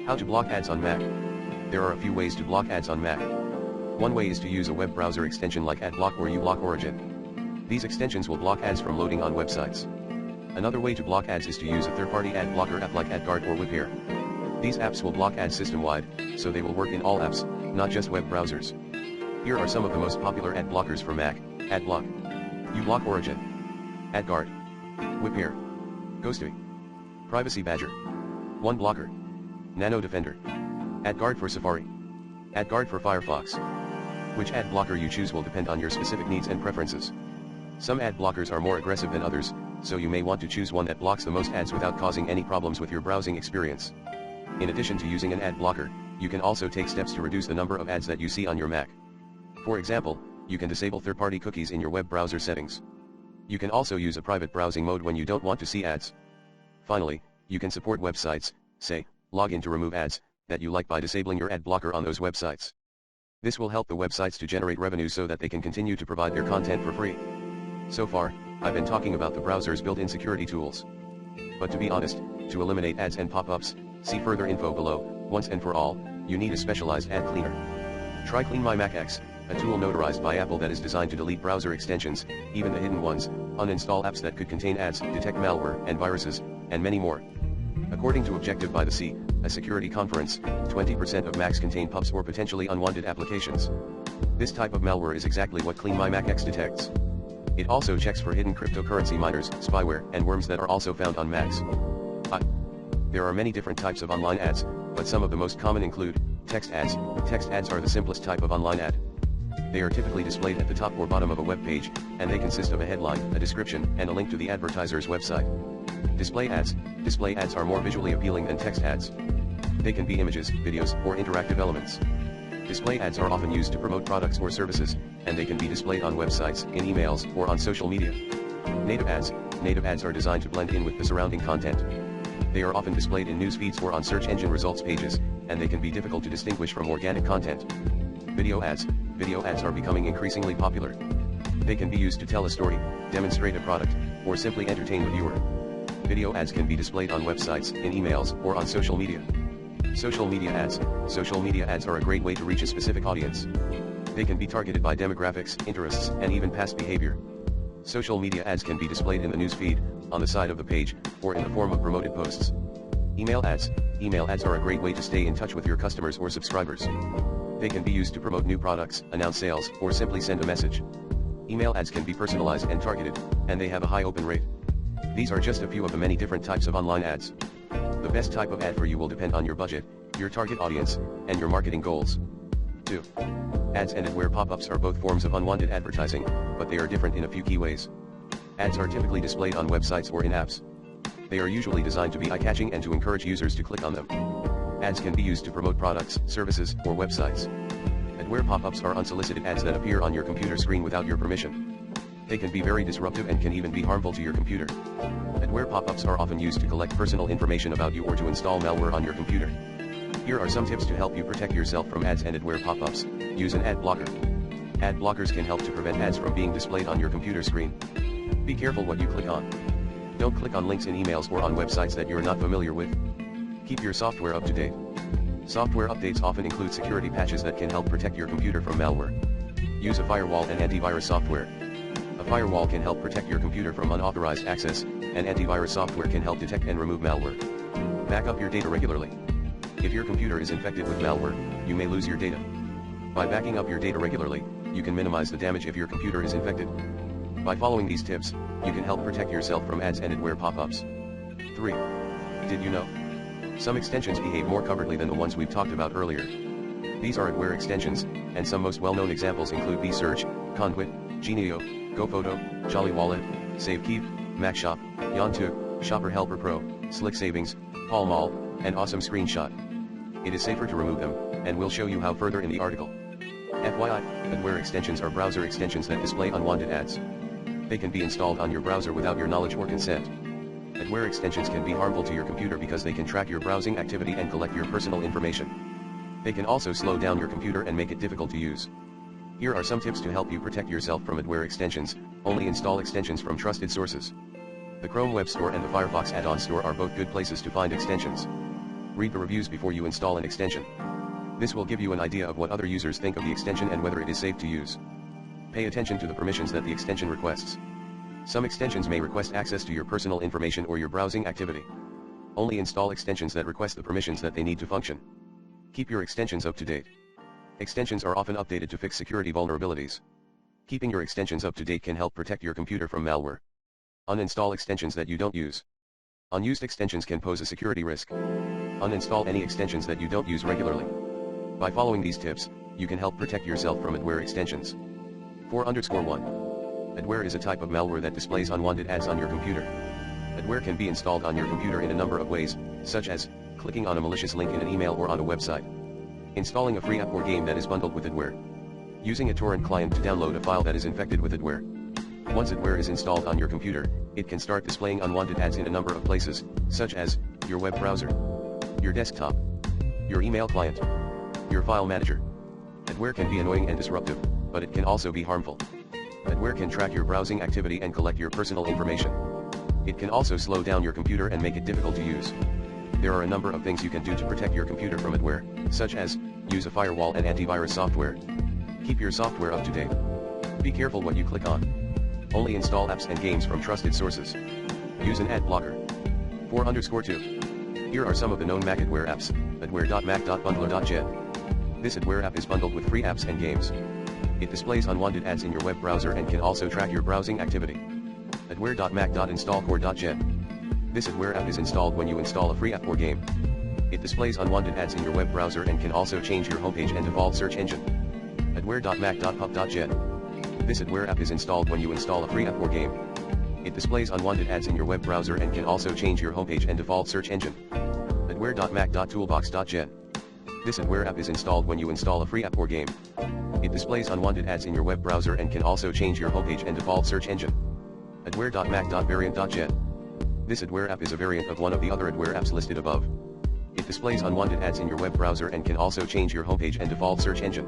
How to block ads on Mac. There are a few ways to block ads on Mac. One way is to use a web browser extension like AdBlock or uBlock Origin. These extensions will block ads from loading on websites. Another way to block ads is to use a third-party ad blocker app like AdGuard or uBlock. These apps will block ads system-wide, so they will work in all apps, not just web browsers. Here are some of the most popular ad blockers for Mac: AdBlock, uBlock Origin, AdGuard, uBlock, Ghostly, Privacy Badger, OneBlocker, Nano Defender, AdGuard for Safari, AdGuard for Firefox. Which ad blocker you choose will depend on your specific needs and preferences. Some ad blockers are more aggressive than others, so you may want to choose one that blocks the most ads without causing any problems with your browsing experience. In addition to using an ad blocker, you can also take steps to reduce the number of ads that you see on your Mac. For example, you can disable third-party cookies in your web browser settings. You can also use a private browsing mode when you don't want to see ads. Finally, you can support websites, say, login to remove ads, that you like by disabling your ad blocker on those websites. This will help the websites to generate revenue so that they can continue to provide their content for free. So far, I've been talking about the browser's built-in security tools. But to be honest, to eliminate ads and pop-ups, see further info below. Once and for all, you need a specialized ad cleaner. Try Clean My Mac X, a tool notarized by Apple that is designed to delete browser extensions, even the hidden ones, uninstall apps that could contain ads, detect malware and viruses, and many more. According to Objective by the Sea, a security conference, 20% of Macs contain PUBs or potentially unwanted applications. This type of malware is exactly what Clean My Mac X detects. It also checks for hidden cryptocurrency miners, spyware, and worms that are also found on Macs. There are many different types of online ads, but some of the most common include text ads. Text ads are the simplest type of online ad. They are typically displayed at the top or bottom of a web page, and they consist of a headline, a description, and a link to the advertiser's website. Display ads. Display ads are more visually appealing than text ads. They can be images, videos, or interactive elements. Display ads are often used to promote products or services, and they can be displayed on websites, in emails, or on social media. Native ads. Native ads are designed to blend in with the surrounding content. They are often displayed in news feeds or on search engine results pages, and they can be difficult to distinguish from organic content. Video ads. Video ads are becoming increasingly popular. They can be used to tell a story, demonstrate a product, or simply entertain the viewer. Video ads can be displayed on websites, in emails, or on social media. Social media ads. Social media ads are a great way to reach a specific audience. They can be targeted by demographics, interests, and even past behavior. Social media ads can be displayed in the news feed, on the side of the page, or in the form of promoted posts. Email ads. Email ads are a great way to stay in touch with your customers or subscribers. They can be used to promote new products, announce sales, or simply send a message. Email ads can be personalized and targeted, and they have a high open rate. These are just a few of the many different types of online ads. The best type of ad for you will depend on your budget, your target audience, and your marketing goals. 2. Ads and adware pop-ups are both forms of unwanted advertising, but they are different in a few key ways. Ads are typically displayed on websites or in apps. They are usually designed to be eye-catching and to encourage users to click on them. Ads can be used to promote products, services, or websites. Adware pop-ups are unsolicited ads that appear on your computer screen without your permission. They can be very disruptive and can even be harmful to your computer. Adware pop-ups are often used to collect personal information about you or to install malware on your computer. Here are some tips to help you protect yourself from ads and adware pop-ups. Use an ad blocker. Ad blockers can help to prevent ads from being displayed on your computer screen. Be careful what you click on. Don't click on links in emails or on websites that you're not familiar with. Keep your software up to date. Software updates often include security patches that can help protect your computer from malware. Use a firewall and antivirus software. A firewall can help protect your computer from unauthorized access, and antivirus software can help detect and remove malware. Back up your data regularly. If your computer is infected with malware, you may lose your data. By backing up your data regularly, you can minimize the damage if your computer is infected. By following these tips, you can help protect yourself from ads and adware pop-ups. 3. Did you know? Some extensions behave more covertly than the ones we've talked about earlier. These are adware extensions, and some most well-known examples include vSearch, Conduit, Genio, GoPhoto, Jolly Wallet, SaveKeep, MacShop, Yontuk, Shopper Helper Pro, Slick Savings, Pall Mall, and Awesome Screenshot. It is safer to remove them, and we'll show you how further in the article. FYI, adware extensions are browser extensions that display unwanted ads. They can be installed on your browser without your knowledge or consent. Adware extensions can be harmful to your computer because they can track your browsing activity and collect your personal information. They can also slow down your computer and make it difficult to use. Here are some tips to help you protect yourself from adware extensions. Only install extensions from trusted sources. The Chrome Web Store and the Firefox Add-on Store are both good places to find extensions. Read the reviews before you install an extension. This will give you an idea of what other users think of the extension and whether it is safe to use. Pay attention to the permissions that the extension requests. Some extensions may request access to your personal information or your browsing activity. Only install extensions that request the permissions that they need to function. Keep your extensions up to date. Extensions are often updated to fix security vulnerabilities. Keeping your extensions up to date can help protect your computer from malware. Uninstall extensions that you don't use. Unused extensions can pose a security risk. Uninstall any extensions that you don't use regularly. By following these tips, you can help protect yourself from adware extensions. 4_1. Adware is a type of malware that displays unwanted ads on your computer. Adware can be installed on your computer in a number of ways, such as clicking on a malicious link in an email or on a website. Installing a free app or game that is bundled with adware. Using a torrent client to download a file that is infected with adware. Once adware is installed on your computer, it can start displaying unwanted ads in a number of places, such as your web browser, your desktop, your email client, your file manager. Adware can be annoying and disruptive, but it can also be harmful. Adware can track your browsing activity and collect your personal information. It can also slow down your computer and make it difficult to use. There are a number of things you can do to protect your computer from adware, such as use a firewall and antivirus software. Keep your software up to date. Be careful what you click on. Only install apps and games from trusted sources. Use an ad blocker. 4_2. Here are some of the known Mac adware apps. Adware.mac.bundler.jet. This adware app is bundled with free apps and games. It displays unwanted ads in your web browser and can also track your browsing activity. Adware.mac.installcore.jet. This adware app is installed when you install a free app or game. It displays unwanted ads in your web browser and can also change your homepage and default search engine. Adware.mac.pub.jet. This adware app is installed when you install a free app or game. It displays unwanted ads in your web browser and can also change your homepage and default search engine. Adware.mac.toolbox.jet. This adware app is installed when you install a free app or game. It displays unwanted ads in your web browser and can also change your homepage and default search engine. Adware.mac.variant.jet. This adware app is a variant of one of the other adware apps listed above. It displays unwanted ads in your web browser and can also change your homepage and default search engine.